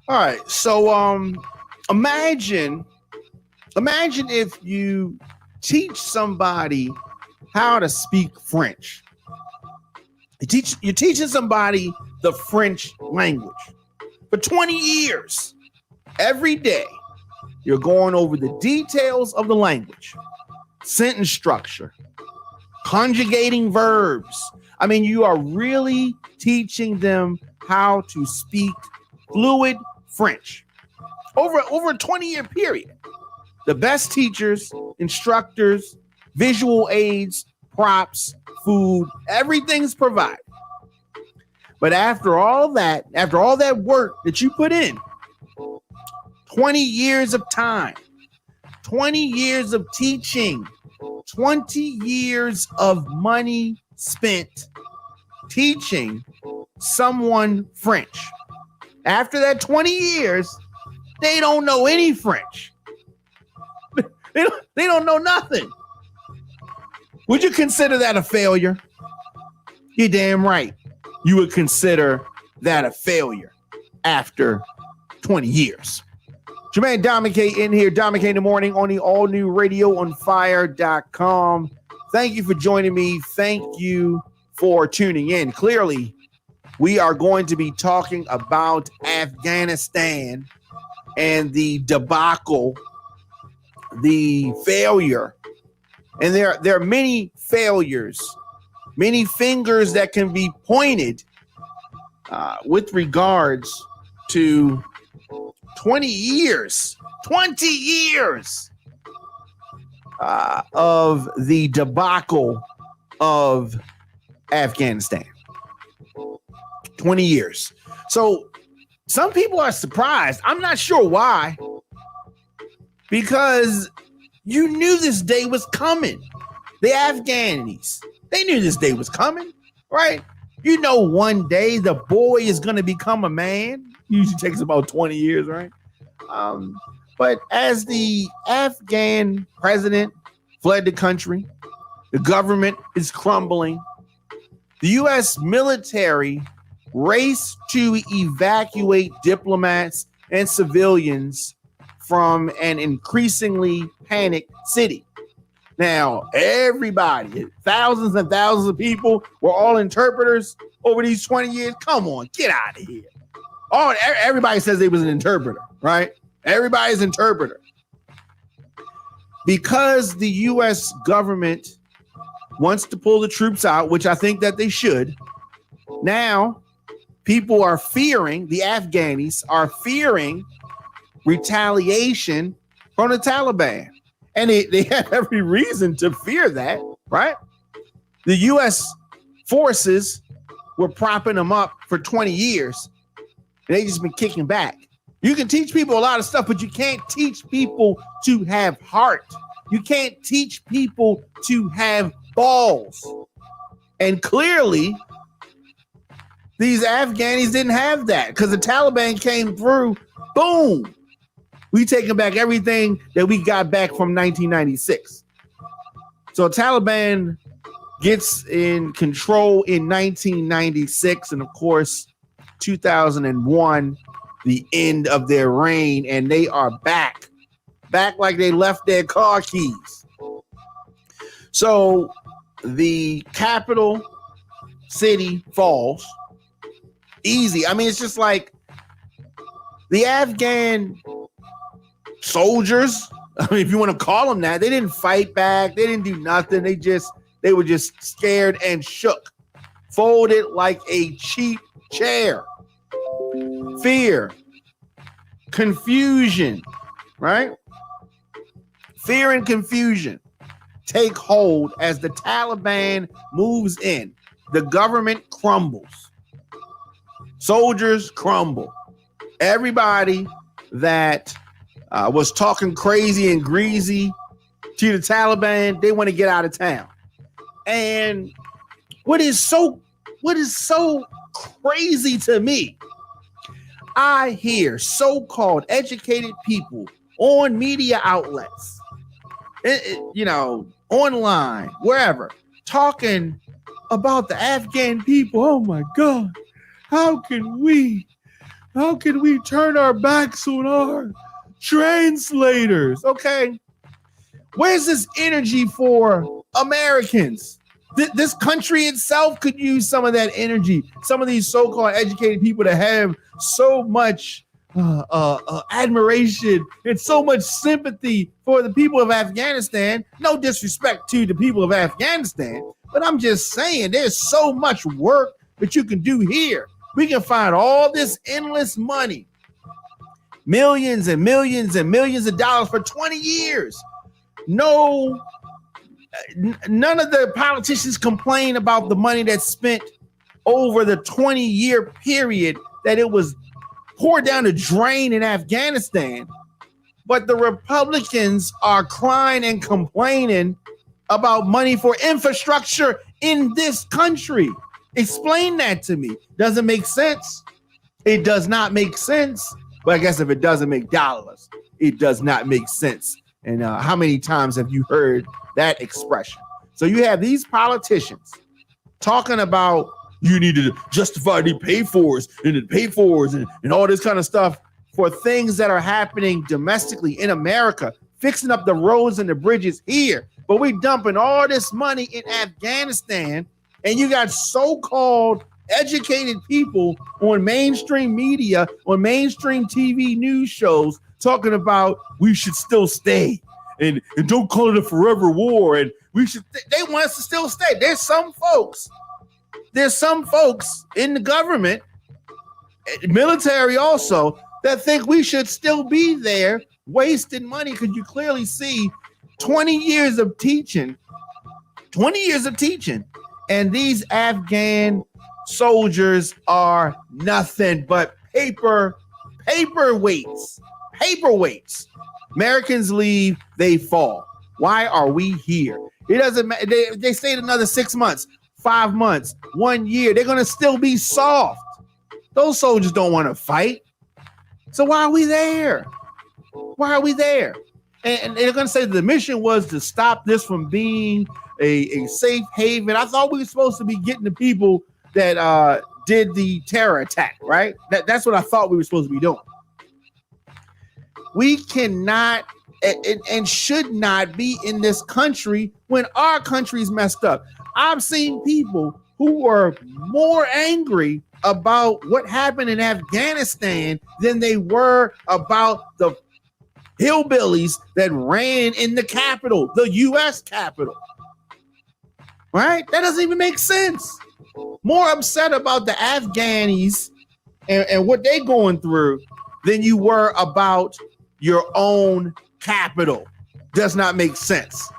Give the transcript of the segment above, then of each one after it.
All right. So imagine if you teach somebody how to speak French. You're teaching somebody the French language for 20 years. Every day, you're going over the details of the language, sentence structure, conjugating verbs. I mean, you are really teaching them how to speak fluid French over a 20-year period. The best teachers, instructors, visual aids, props, food, everything's provided. But after all that work that you put in, 20 years of time, 20 years of teaching, 20 years of money spent teaching someone French. After that 20 years, they don't know any French. They don't know nothing. Would you consider that a failure? You're damn right. You would consider that a failure after 20 years. Jermaine Dominique in here, Dominique in the morning on the all new radioonfire.com. Thank you for joining me. Thank you for tuning in. Clearly, we are going to be talking about Afghanistan and the debacle, the failure. And there are many failures, many fingers that can be pointed with regards to 20 years of the debacle of Afghanistan. 20 years. So some people are surprised. I'm not sure why. Because you knew this day was coming. The Afghanis, they knew this day was coming, right? You know, one day the boy is going to become a man. Usually takes about 20 years, right? But as the Afghan president fled the country, the government is crumbling. The U.S. military raced to evacuate diplomats and civilians from an increasingly panicked city. Now, everybody, thousands and thousands of people were all interpreters over these 20 years. Come on, get out of here. Everybody says they was an interpreter, right? Everybody's interpreter. Because the U.S. government wants to pull the troops out, which I think that they should, now people are fearing, the Afghanis are fearing retaliation from the Taliban. And they have every reason to fear that, right? The U.S. forces were propping them up for 20 years. And they just been kicking back. You can teach people a lot of stuff, but you can't teach people to have heart. You can't teach people to have balls. And clearly, these Afghanis didn't have that because the Taliban came through, boom. We taking back everything that we got back from 1996. So Taliban gets in control in 1996, and of course, 2001, the end of their reign, and they are back like they left their car keys. So the capital city falls easy. I mean, it's just like the Afghan soldiers, I mean, if you want to call them that, they didn't fight back. They didn't do nothing. They were just scared and shook, folded like a cheap chair. Fear, confusion, right? Fear and confusion take hold as the Taliban moves in. The government crumbles. Soldiers crumble. Everybody that was talking crazy and greasy to the Taliban, they want to get out of town. And what is so crazy to me, I hear so-called educated people on media outlets, online, wherever, talking about the Afghan people. Oh my God, how can we How can we turn our backs on our translators? Okay. Where's this energy for Americans? This country itself could use some of that energy. Some of these so-called educated people that have so much admiration and so much sympathy for the people of Afghanistan. No disrespect to the people of Afghanistan, but I'm just saying there's so much work that you can do here. We can find all this endless money, millions and millions and millions of dollars for 20 years. None of the politicians complain about the money that's spent over the 20-year period that it was poured down the drain in Afghanistan. But the Republicans are crying and complaining about money for infrastructure in this country. Explain that to me. Doesn't make sense. It does not make sense. But I guess if it doesn't make dollars, it does not make sense. And how many times have you heard that expression? So you have these politicians talking about you need to justify the pay-fors and the pay-fors and all this kind of stuff for things that are happening domestically in America, fixing up the roads and the bridges here. But we dumping all this money in Afghanistan, and you got so-called educated people on mainstream media, on mainstream TV news shows talking about we should still stay and don't call it a forever war. And we should, they want us to still stay. There's some folks in the government, military also, that think we should still be there wasting money because you clearly see 20 years of teaching, and these Afghan soldiers are nothing but paperweights. Americans leave, they fall. Why are we here? It doesn't matter. They stayed another 6 months, 5 months, 1 year. They're going to still be soft. Those soldiers don't want to fight. So why are we there? And they're going to say the mission was to stop this from being a safe haven. I thought we were supposed to be getting the people that did the terror attack, right? That's what I thought we were supposed to be doing. We cannot and should not be in this country when our country's messed up. I've seen people who were more angry about what happened in Afghanistan than they were about the hillbillies that ran in the Capitol, the U.S. Capitol. Right? That doesn't even make sense. More upset about the Afghanis and what they're going through than you were about your own capital. Does not make sense.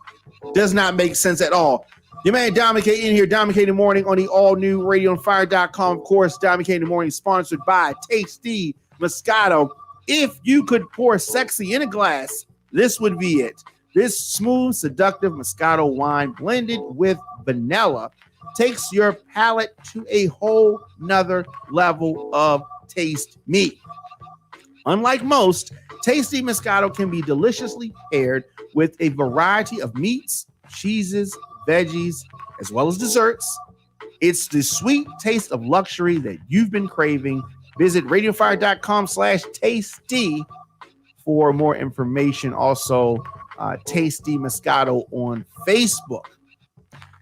Does not make sense at all. Your man Dominic K in here, Dominic K in the Morning on the all-new radioonfire.com. Of course, Dominic K in the Morning sponsored by Tasty Moscato. If you could pour sexy in a glass, this would be it. This smooth, seductive Moscato wine blended with vanilla takes your palate to a whole nother level of taste meat. Unlike most, Tasty Moscato can be deliciously paired with a variety of meats, cheeses, veggies, as well as desserts. It's the sweet taste of luxury that you've been craving. Visit radiofire.com/tasty for more information. Also, Tasty Moscato on Facebook.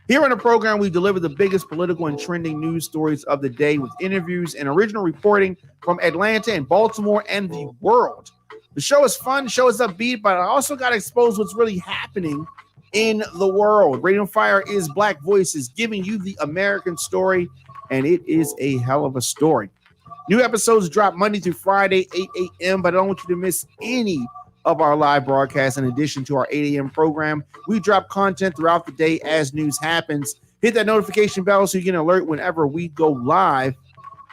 Here on the program, we deliver the biggest political and trending news stories of the day with interviews and original reporting from Atlanta and Baltimore and the world. The show is fun, the show is upbeat, but I also got to expose what's really happening in the world. Radio on Fire is Black Voices giving you the American story, and it is a hell of a story. New episodes drop Monday through Friday, 8 a.m., but I don't want you to miss any of our live broadcasts. In addition to our 8 a.m. program, we drop content throughout the day as news happens. Hit that notification bell so you get an alert whenever we go live.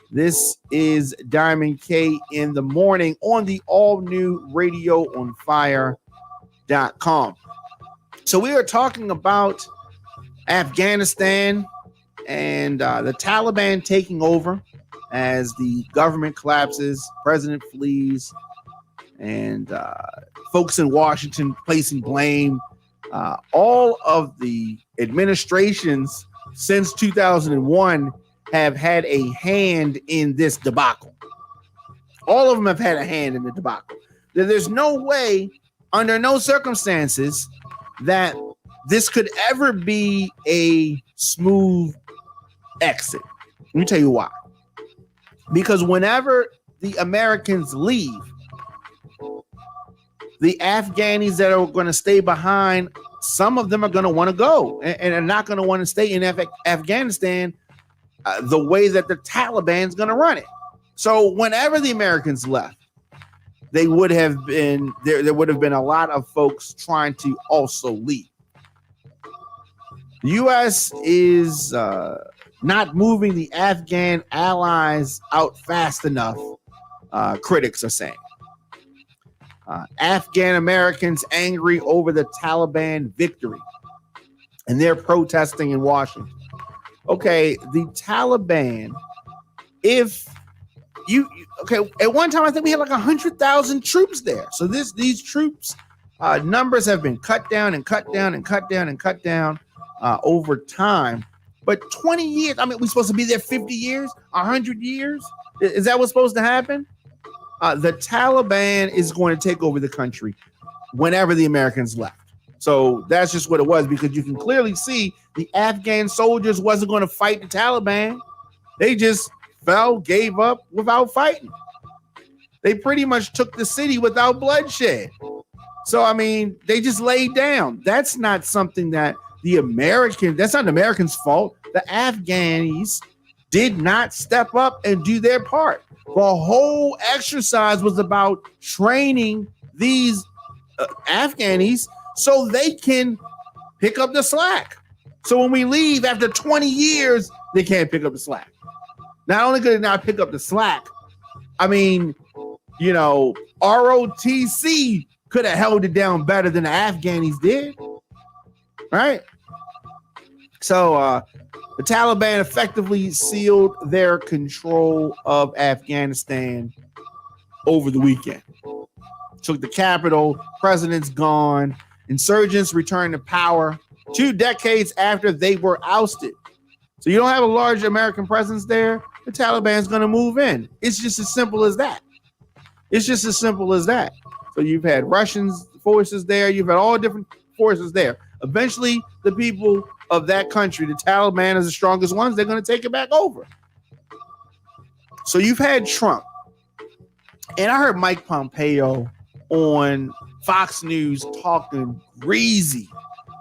This is Diamond K in the Morning on the all-new radioonfire.com. So we are talking about Afghanistan and the Taliban taking over as the government collapses, president flees, and folks in Washington placing blame. All of the administrations since 2001 have had a hand in this debacle. All of them have had a hand in the debacle. There's no way, under no circumstances, that this could ever be a smooth exit. Let me tell you why. Because whenever the Americans leave, the Afghanis that are going to stay behind, some of them are going to want to go and are not going to want to stay in Afghanistan the way that the Taliban is going to run it. So whenever the Americans left, they would have been there would have been a lot of folks trying to also leave. The U.S. is not moving the Afghan allies out fast enough, critics are saying. Afghan Americans angry over the Taliban victory, and they're protesting in Washington. Okay, the Taliban, at one time I think we had like 100,000 troops there. So these troops numbers have been cut down and cut down and cut down and cut down over time. But 20 years, I mean, we're supposed to be there 50 years, 100 years. Is that what's supposed to happen? The Taliban is going to take over the country whenever the Americans left. So that's just what it was, because you can clearly see the Afghan soldiers wasn't going to fight the Taliban. They just gave up without fighting. They pretty much took the city without bloodshed. So, I mean, they just laid down. That's not something that that's not the Americans' fault. The Afghanis did not step up and do their part. The whole exercise was about training these Afghanis so they can pick up the slack. So when we leave after 20 years, they can't pick up the slack. Not only could they not pick up the slack, I mean, ROTC could have held it down better than the Afghanis did, right? So the Taliban effectively sealed their control of Afghanistan over the weekend. Took the capital, president's gone, insurgents returned to power 2 decades after they were ousted. So you don't have a large American presence there, the Taliban's going to move in. It's just as simple as that. It's just as simple as that. So you've had Russian forces there, you've had all different forces there. Eventually, the people of that country, the Taliban is the strongest ones, they're going to take it back over. So you've had Trump. And I heard Mike Pompeo on Fox News talking greasy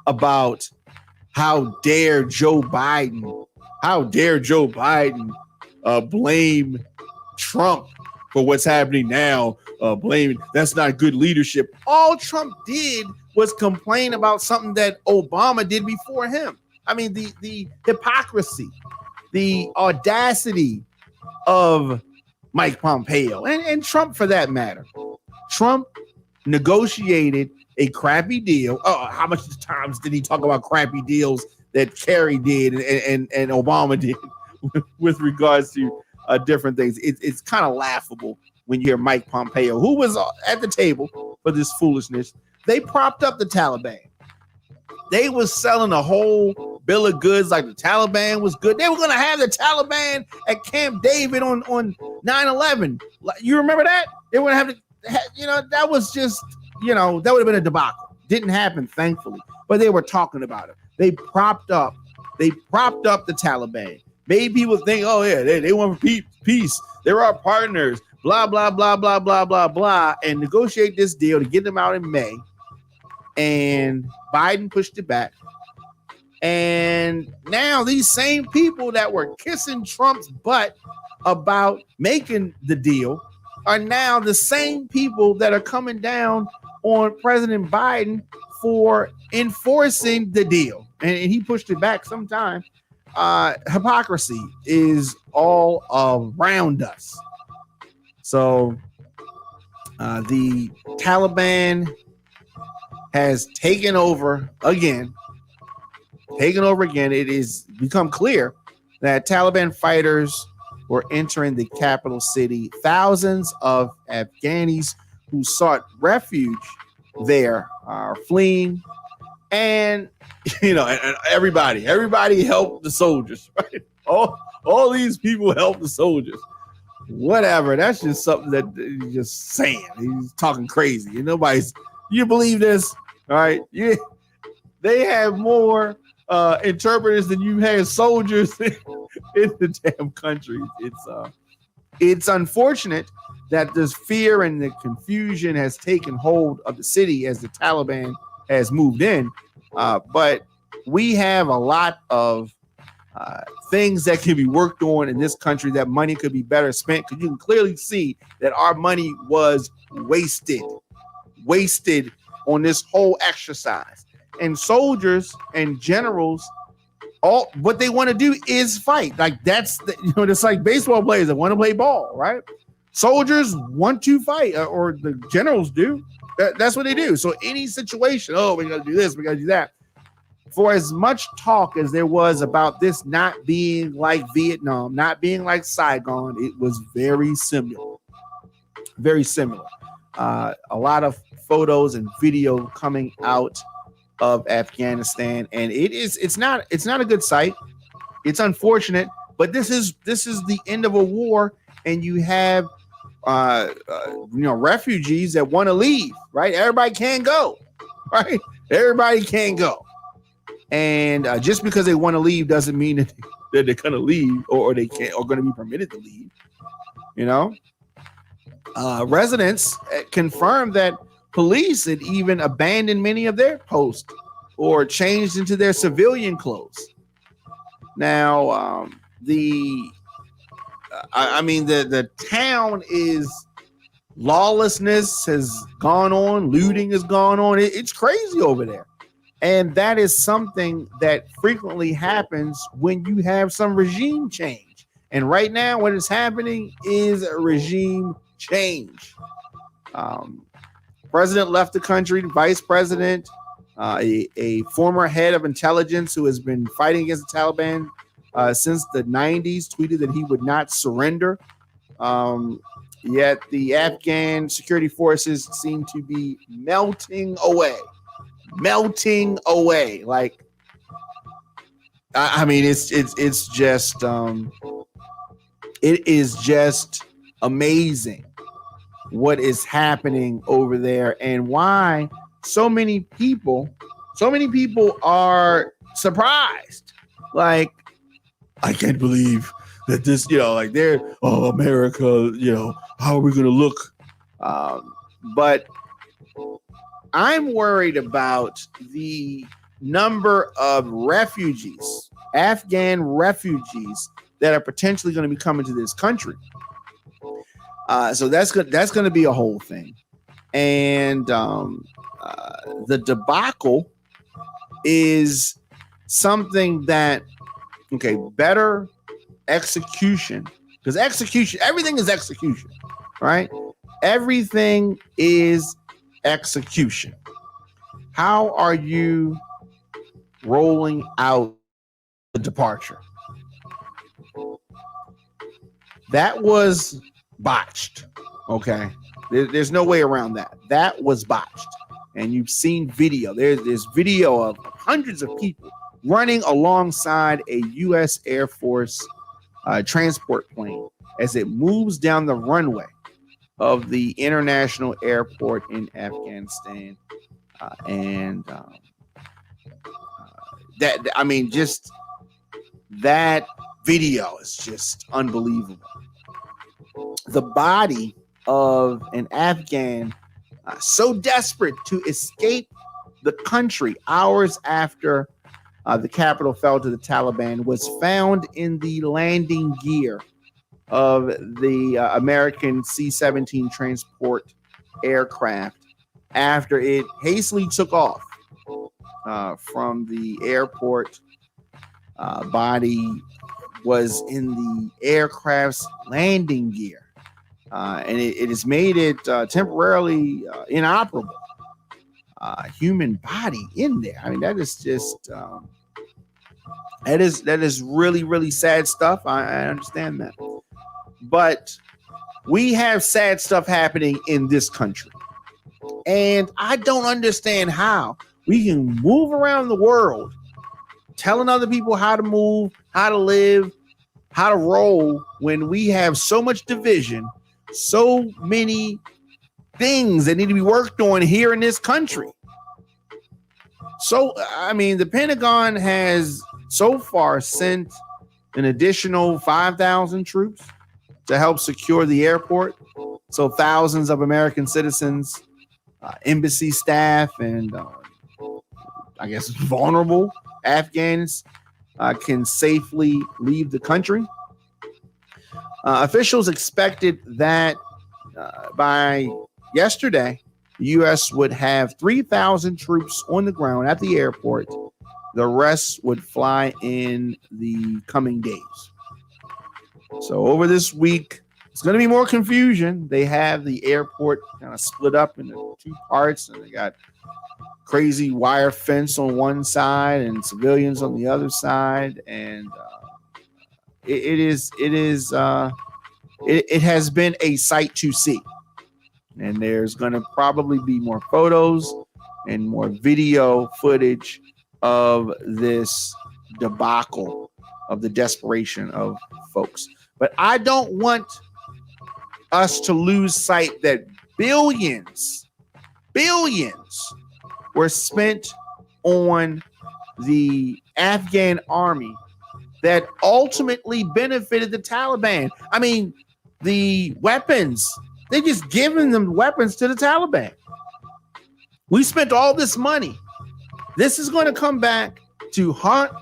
about how dare Joe Biden blame Trump for what's happening now, that's not good leadership. All Trump did was complain about something that Obama did before him. I mean, the hypocrisy, the audacity of Mike Pompeo and Trump for that matter. Trump negotiated a crappy deal. Oh, how much times did he talk about crappy deals that Kerry did and Obama did with regards to different things? It's kind of laughable when you hear Mike Pompeo, who was at the table for this foolishness. They propped up the Taliban. They was selling a whole bill of goods like the Taliban was good. They were going to have the Taliban at Camp David on 9/11. You remember that? They would have that was just, that would have been a debacle. Didn't happen, thankfully, but they were talking about it. They propped up the Taliban. Made people think, oh yeah, they want peace. They're our partners. Blah, blah, blah, blah, blah, blah, blah, and negotiate this deal to get them out in May. And Biden pushed it back. And now these same people that were kissing Trump's butt about making the deal are now the same people that are coming down on President Biden for enforcing the deal. And he pushed it back sometime. Hypocrisy is all around us. So the Taliban has taken over again. It has become clear that Taliban fighters were entering the capital city. Thousands of Afghanis who sought refuge there are fleeing. And, and everybody helped the soldiers, right? All these people helped the soldiers. whatever. That's just something that he's just saying. He's talking crazy. And nobody's, you believe this? All right. They have more interpreters than you have soldiers in the damn country. It's unfortunate that this fear and the confusion has taken hold of the city as the Taliban has moved in. But we have a lot of things that can be worked on in this country, that money could be better spent, because you can clearly see that our money was wasted on this whole exercise. And soldiers and generals, all what they want to do is fight. Like that's it's like baseball players that want to play ball, right? Soldiers want to fight, or the generals do. That's what they do. So any situation, we got to do this, we got to do that. For as much talk as there was about this not being like Vietnam, not being like Saigon, it was very similar. Very similar. A lot of photos and video coming out of Afghanistan, and it's not a good sight. It's unfortunate, but this is the end of a war, and you have refugees that want to leave, right? Everybody can't go, right? Everybody can't go. And just because they want to leave doesn't mean that they're going to leave or they can't or going to be permitted to leave. Residents confirmed that police had even abandoned many of their posts or changed into their civilian clothes. Now, the town is lawlessness has gone on, looting has gone on. It's crazy over there. And that is something that frequently happens when you have some regime change. And right now, what is happening is a regime change. President left the country. Vice president, a former head of intelligence who has been fighting against the Taliban since the 90s, tweeted that he would not surrender. Yet the Afghan security forces seem to be melting away. Like, it's just it is just amazing what is happening over there, and why so many people are surprised. Like, I can't believe that this, they're, America, how are we going to look? But I'm worried about the number of refugees, Afghan refugees, that are potentially going to be coming to this country. So that's going to be a whole thing. And the debacle is something that, better execution, because everything is execution, right? Everything is execution. How are you rolling out the departure? That was botched. There's no way around that. That was botched. And you've seen video. There's video of hundreds of people running alongside a U.S. Air Force transport plane as it moves down the runway of the international airport in Afghanistan. Just that video is just unbelievable. The body of an Afghan so desperate to escape the country hours after the capital fell to the Taliban was found in the landing gear of the American C-17 transport aircraft after it hastily took off from the airport. Body was in the aircraft's landing gear, and it has made it temporarily inoperable. Human body in there. That is just that is really, really sad stuff. I understand that. But we have sad stuff happening in this country. And I don't understand how we can move around the world telling other people how to move, how to live, how to roll when we have so much division, so many things that need to be worked on here in this country. So, I mean, the Pentagon has so far sent an additional 5,000 troops to help secure the airport. So thousands of American citizens, embassy staff, and I guess vulnerable Afghans can safely leave the country. Officials expected that by yesterday, the U.S. would have 3,000 troops on the ground at the airport. The rest would fly in the coming days. So over this week, it's going to be more confusion. They have the airport kind of split up into two parts, and they got crazy wire fence on one side and civilians on the other side. And it has been a sight to see. And there's going to probably be more photos and more video footage of this debacle, of the desperation of folks. But I don't want us to lose sight that billions were spent on the Afghan army that ultimately benefited the Taliban. I mean, the weapons, they just given them weapons to the Taliban. We spent all this money. This is going to come back to haunt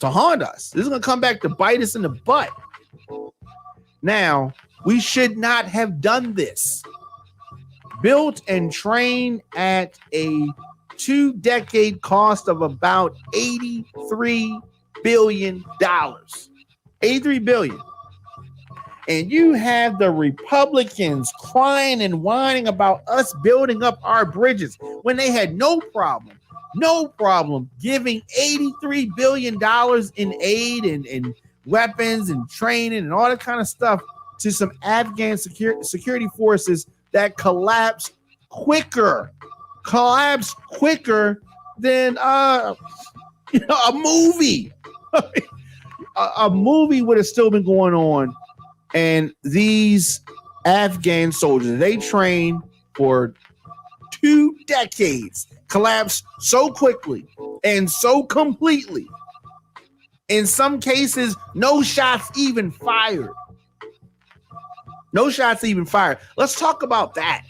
us. This is going to come back to bite us in the butt. Now, we should not have done this. Built and trained at a 2-decade cost of about $83 billion. $83 billion. And you have the Republicans crying and whining about us building up our bridges when they had no problem giving $83 billion in aid and weapons and training and all that kind of stuff to some Afghan security forces that collapsed quicker than a movie. A movie would have still been going on. And these Afghan soldiers, they trained for 2 decades, collapsed so quickly and so completely. In some cases, no shots even fired. Let's talk about that.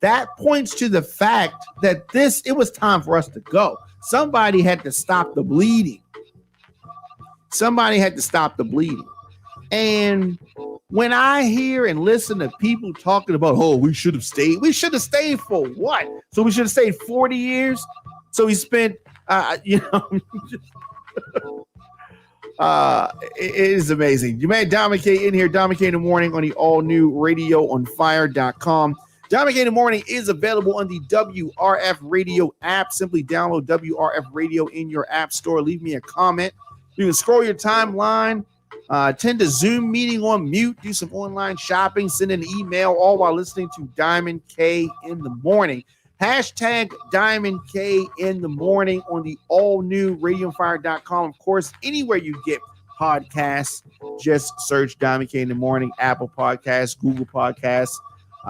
That points to the fact that it was time for us to go. Somebody had to stop the bleeding. And when I hear and listen to people talking about, we should have stayed for what? So we should have stayed 40 years. So we spent, it is amazing. You may Dominic K in here, Dominic K in the morning on the all new radioonfire.com. Dominic K in the morning is available on the WRF radio app. Simply download WRF radio in your app store. Leave me a comment. You can scroll your timeline, attend a Zoom meeting on mute, do some online shopping, send an email, all while listening to Diamond K in the morning. Hashtag Diamond K in the morning on the all new radioonfire.com. Of course, anywhere you get podcasts, just search Diamond K in the morning, Apple Podcasts, Google Podcasts,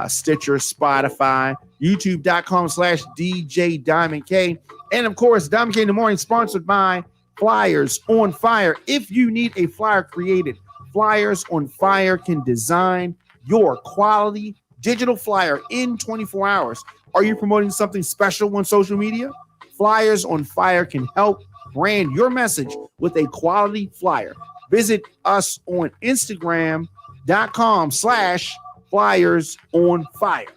Stitcher, Spotify, youtube.com/DJ Diamond K. And of course, Diamond K in the morning sponsored by Flyers on Fire. If you need a flyer created, Flyers on Fire can design your quality digital flyer in 24 hours. Are you promoting something special on social media? Flyers on Fire can help brand your message with a quality flyer. Visit us on Instagram.com/Flyers on Fire.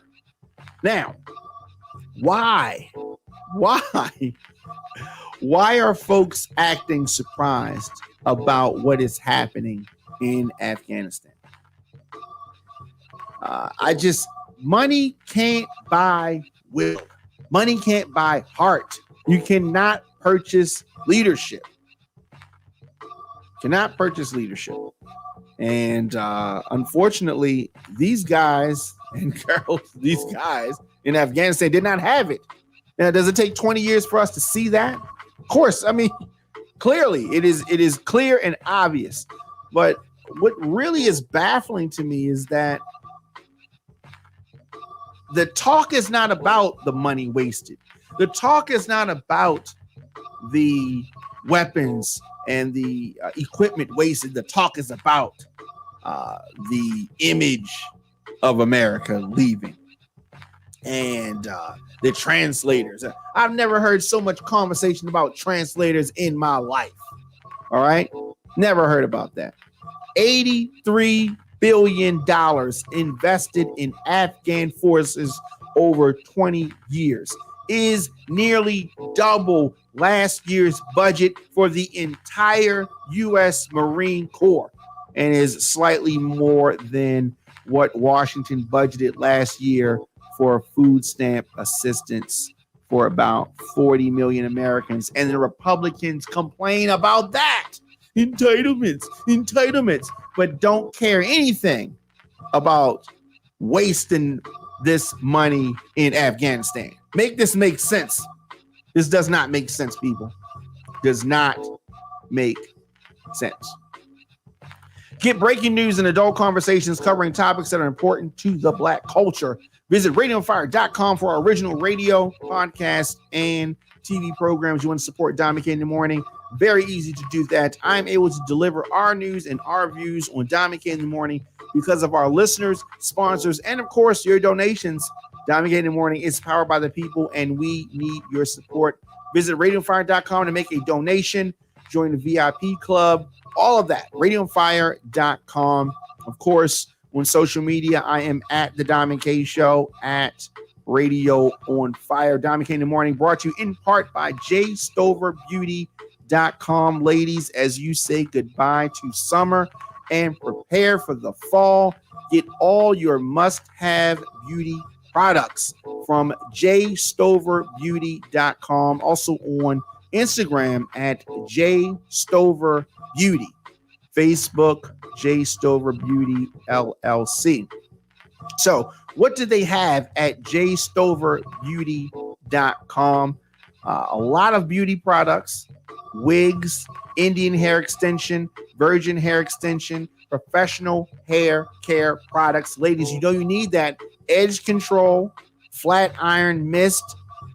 Now, why are folks acting surprised about what is happening in Afghanistan? Money can't buy will. Money can't buy heart. You cannot purchase leadership. And unfortunately, these guys and girls, these guys in Afghanistan did not have it. Now, does it take 20 years for us to see that? Of course. I mean, clearly, it is clear and obvious. But what really is baffling to me is that the talk is not about the money wasted. The talk is not about the weapons and the equipment wasted. The talk is about the image of America leaving and the translators. I've never heard so much conversation about translators in my life. All right. Never heard about that. $83 billion invested in Afghan forces over 20 years is nearly double last year's budget for the entire U.S. Marine Corps and is slightly more than what Washington budgeted last year for food stamp assistance for about 40 million Americans. And the Republicans complain about that. Entitlements, but don't care anything about wasting this money in Afghanistan. Make this make sense. This does not make sense, people. Does not make sense. Get breaking news and adult conversations covering topics that are important to the Black culture. Visit radioonfire.com for our original radio, podcast, and TV programs. You want to support Don McKay in the Morning? Very easy to do that. I'm able to deliver our news and our views on Don McKay in the Morning because of our listeners, sponsors, and of course, your donations. Don McKay in the Morning is powered by the people, and we need your support. Visit radioonfire.com to make a donation. Join the VIP club. All of that. radioonfire.com. Of course, on social media, I am at the Don McKay Show, at Radio on Fire. Don McKay in the Morning brought to you in part by jstoverbeauty.com. Ladies, as you say goodbye to summer and prepare for the fall, get all your must-have beauty products from jstoverbeauty.com. Also on Instagram at jstoverbeauty. Facebook, jstoverbeauty LLC. So what do they have at jstoverbeauty.com? A lot of beauty products, wigs, Indian hair extension, virgin hair extension, professional hair care products. Ladies, you know you need that. Edge control, flat iron mist,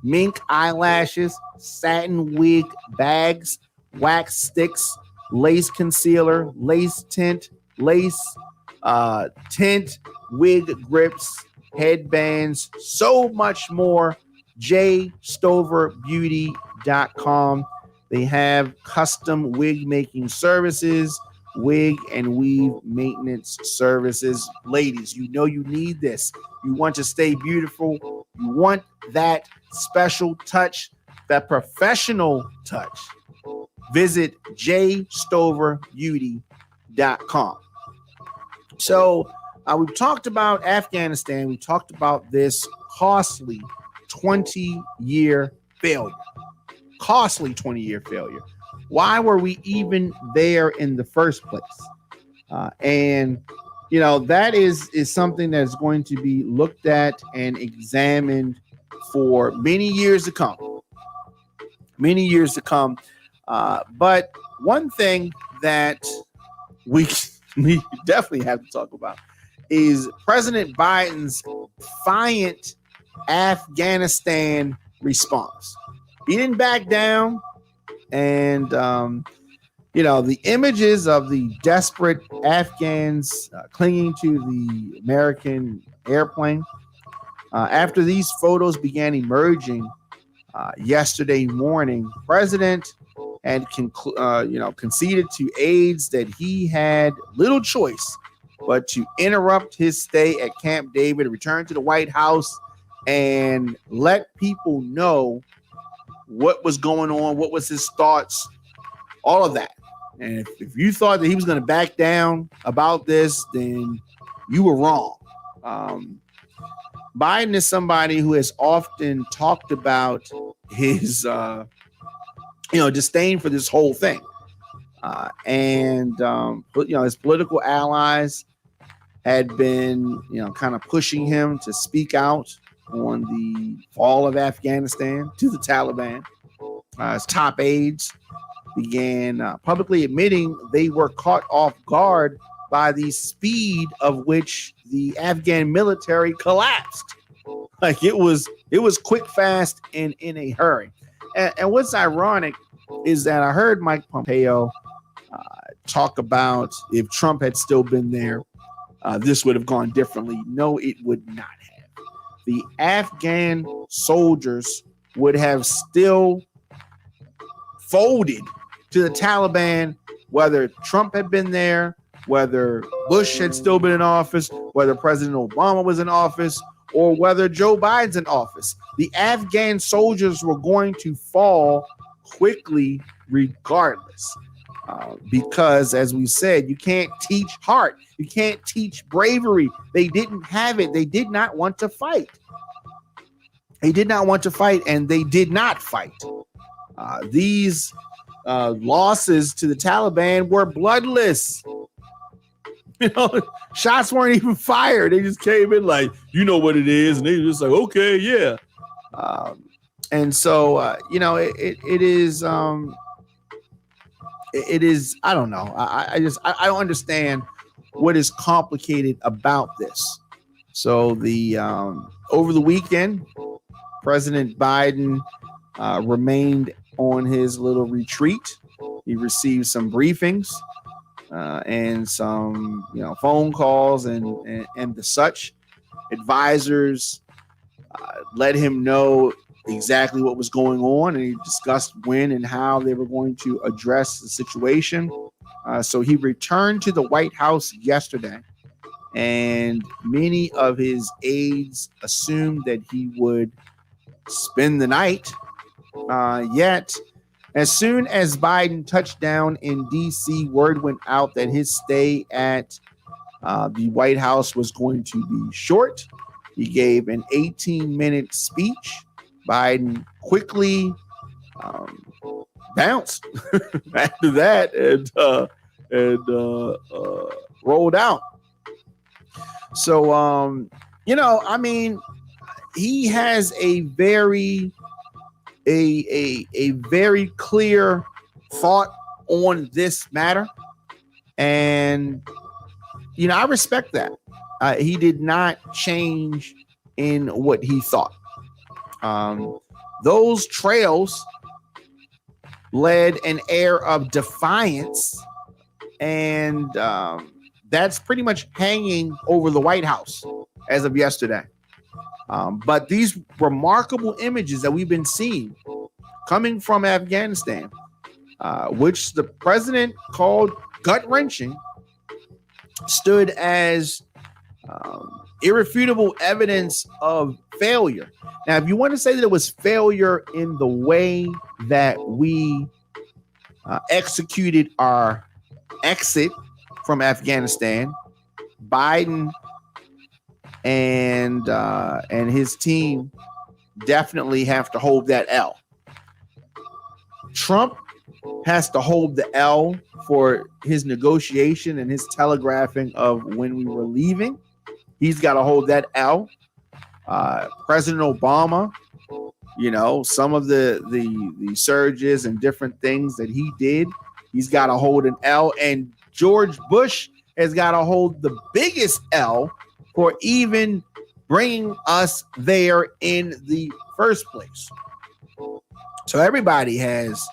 mink eyelashes, satin wig bags, wax sticks, lace concealer, lace tint, wig grips, headbands, so much more. jstoverbeauty.com. They have custom wig making services, wig and weave maintenance services. Ladies, you know you need this. You want to stay beautiful. You want that special touch, that professional touch. Visit jstoverbeauty.com. So we've talked about Afghanistan. We talked about this costly 20-year failure. Costly 20-year failure. Why were we even there in the first place? And you know, that is something that's going to be looked at and examined for many years to come. Many years to come. But one thing that we definitely have to talk about is President Biden's defiant Afghanistan response. He didn't back down. And, you know, the images of the desperate Afghans clinging to the American airplane, after these photos began emerging yesterday morning, the president had conceded to aides that he had little choice but to interrupt his stay at Camp David, return to the White House, and let people know what was going on, what was his thoughts, all of that. And if you thought that he was going to back down about this, then you were wrong. Biden is somebody who has often talked about his, disdain for this whole thing. And his political allies had been, kind of pushing him to speak out on the fall of Afghanistan to the Taliban. His top aides began publicly admitting they were caught off guard by the speed of which the Afghan military collapsed. Like it was quick, fast, and in a hurry. And what's ironic is that I heard Mike Pompeo talk about if Trump had still been there, this would have gone differently. No, it would not have. The Afghan soldiers would have still folded to the Taliban, whether Trump had been there, whether Bush had still been in office, whether President Obama was in office, or whether Joe Biden's in office. The Afghan soldiers were going to fall quickly regardless. Because, as we said, you can't teach heart. You can't teach bravery. They didn't have it. They did not want to fight. They did not want to fight, and they did not fight. These losses to the Taliban were bloodless. Shots weren't even fired. They just came in like, you know what it is, and they were just like, okay, yeah. And so, it is. It is. I don't know. I don't understand what is complicated about this. So the over the weekend, President Biden remained on his little retreat. He received some briefings and some phone calls and the such. Advisors let him know exactly what was going on, and he discussed when and how they were going to address the situation. So he returned to the White House yesterday, and many of his aides assumed that he would spend the night. Yet, as soon as Biden touched down in D.C., word went out that his stay at the White House was going to be short. He gave an 18-minute speech. Biden quickly bounced after that and rolled out. So, he has a very clear thought on this matter, and I respect that. He did not change in what he thought. Those trails led an air of defiance, and that's pretty much hanging over the White House as of yesterday. But these remarkable images that we've been seeing coming from Afghanistan, which the president called gut-wrenching, stood as irrefutable evidence of failure. Now, if you want to say that it was failure in the way that we executed our exit from Afghanistan, Biden and his team definitely have to hold that L. Trump has to hold the L for his negotiation and his telegraphing of when we were leaving. He's got to hold that L. President Obama, some of the surges and different things that he did, he's got to hold an L. And George Bush has got to hold the biggest L for even bringing us there in the first place. So everybody has,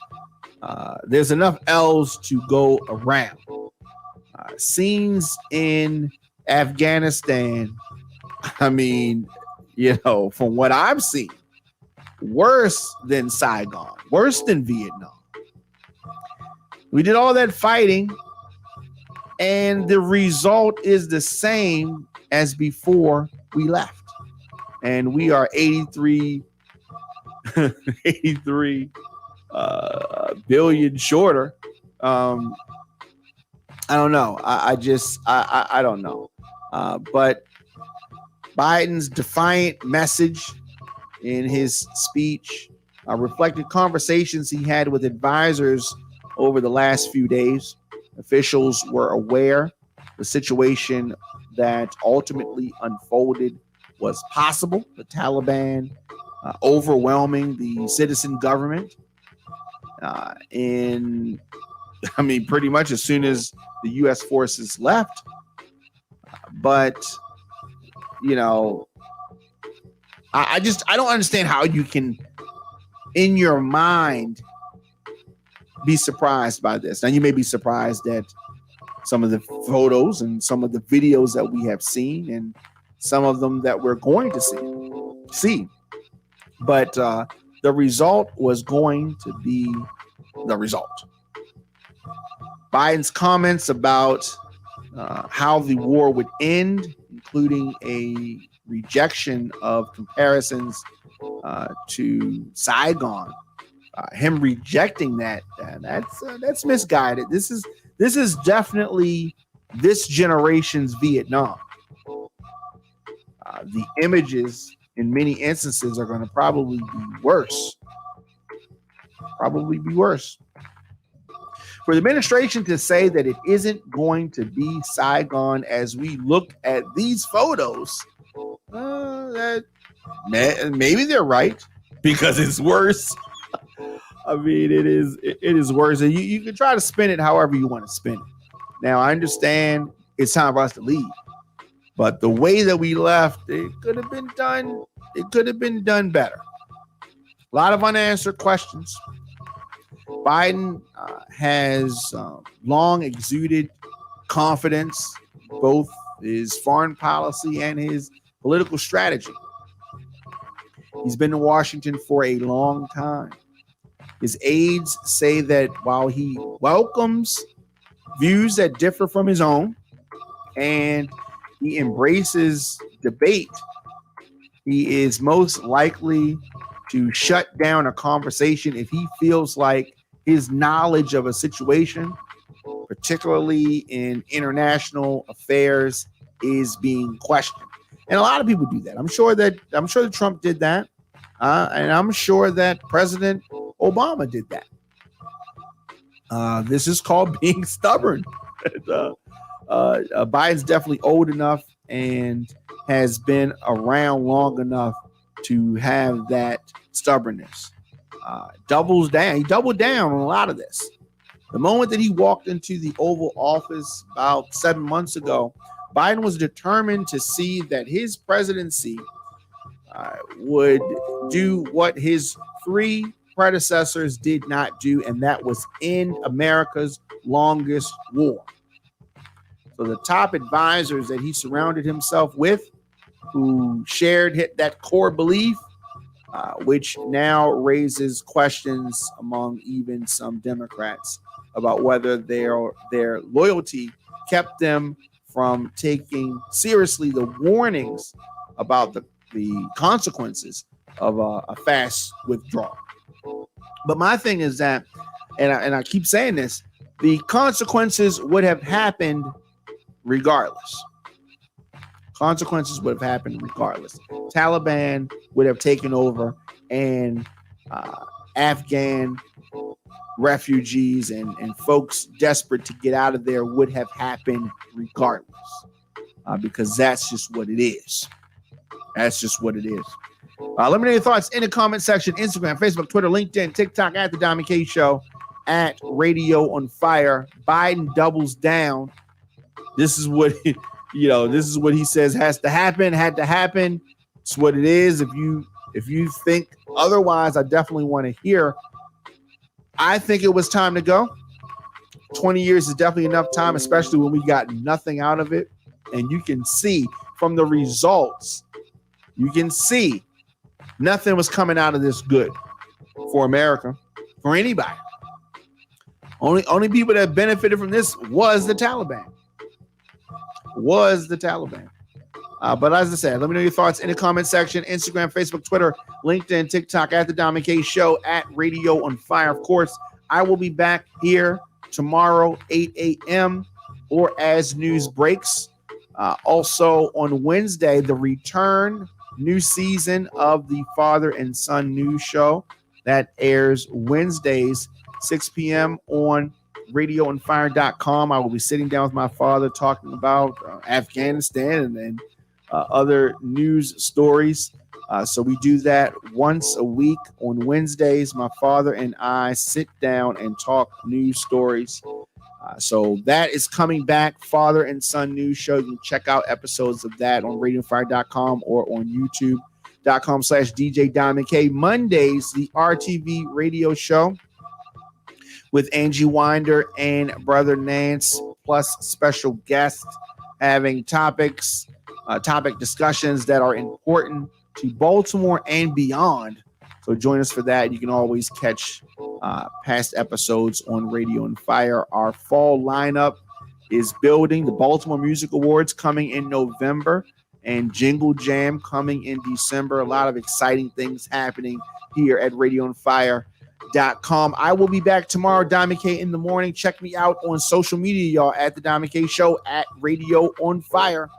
there's enough L's to go around. Scenes in Afghanistan, from what I've seen, worse than Saigon, worse than Vietnam. We did all that fighting, and the result is the same as before we left. And we are 83 billion shorter. I don't know. I don't know. But Biden's defiant message in his speech reflected conversations he had with advisors over the last few days. Officials were aware the situation that ultimately unfolded was possible. The Taliban overwhelming the citizen government. Pretty much as soon as the U.S. forces left. But, I don't understand how you can, in your mind, be surprised by this. Now, you may be surprised at some of the photos and some of the videos that we have seen and some of them that we're going to see. But the result was going to be the result. Biden's comments about how the war would end, including a rejection of comparisons to Saigon, him rejecting that's misguided. This is definitely this generation's Vietnam. The images in many instances are going to probably be worse. For the administration to say that it isn't going to be Saigon as we look at these photos, that maybe they're right, because it's worse. It is worse. And you can try to spin it however you want to spin it. Now, I understand it's time for us to leave, but the way that we left, it could have been done. It could have been done better. A lot of unanswered questions. Biden has long exuded confidence, both his foreign policy and his political strategy. He's been in Washington for a long time. His aides say that while he welcomes views that differ from his own and he embraces debate, he is most likely to shut down a conversation if he feels like his knowledge of a situation, particularly in international affairs, is being questioned. And a lot of people do that. I'm sure that Trump did that. And I'm sure that President Obama did that. This is called being stubborn. Biden's definitely old enough and has been around long enough to have that stubbornness. He doubled down on a lot of this. The moment that he walked into the Oval Office about 7 months ago, Biden was determined to see that his presidency would do what his three predecessors did not do, and that was end America's longest war. So the top advisors that he surrounded himself with, who shared that core belief, which now raises questions among even some Democrats about whether their loyalty kept them from taking seriously the warnings about the consequences of a fast withdrawal. But my thing is that, and I keep saying this, the consequences would have happened regardless. Taliban would have taken over, and Afghan refugees and folks desperate to get out of there would have happened regardless, because that's just what it is. Let me know your thoughts in the comment section. Instagram, Facebook, Twitter, LinkedIn, TikTok at The Diamond K Show, at Radio on Fire. Biden doubles down. This is what he says had to happen. It's what it is. If you think otherwise, I definitely want to hear. I think it was time to go. 20 years is definitely enough time, especially when we got nothing out of it. And you can see from the results, nothing was coming out of this good for America, for anybody. Only people that benefited from this was the Taliban. But as I said, let me know your thoughts in the comment section. Instagram, Facebook, Twitter, LinkedIn, TikTok at The Diamond K Show, at Radio on Fire. Of course, I will be back here tomorrow, 8 a.m. or as news breaks. Also on Wednesday, the return new season of the Father and Son News Show that airs Wednesdays, 6 p.m. on radioonfire.com. I will be sitting down with my father talking about Afghanistan and other news stories So we do that once a week on Wednesdays. My father and I sit down and talk news stories. So that is coming back, Father and Son News Show. You can check out episodes of that on radioonfire.com or on youtube.com/DJ Diamond K. Mondays, the RTV radio show with Angie Winder and Brother Nance, plus special guests having topic discussions that are important to Baltimore and beyond. So join us for that. You can always catch past episodes on Radio and Fire. Our fall lineup is building. The Baltimore Music Awards coming in November and Jingle Jam coming in December. A lot of exciting things happening here at radioonfire.com. I will be back tomorrow, Diamond K in the morning. Check me out on social media, y'all, at the Diamond K Show, at Radio on Fire.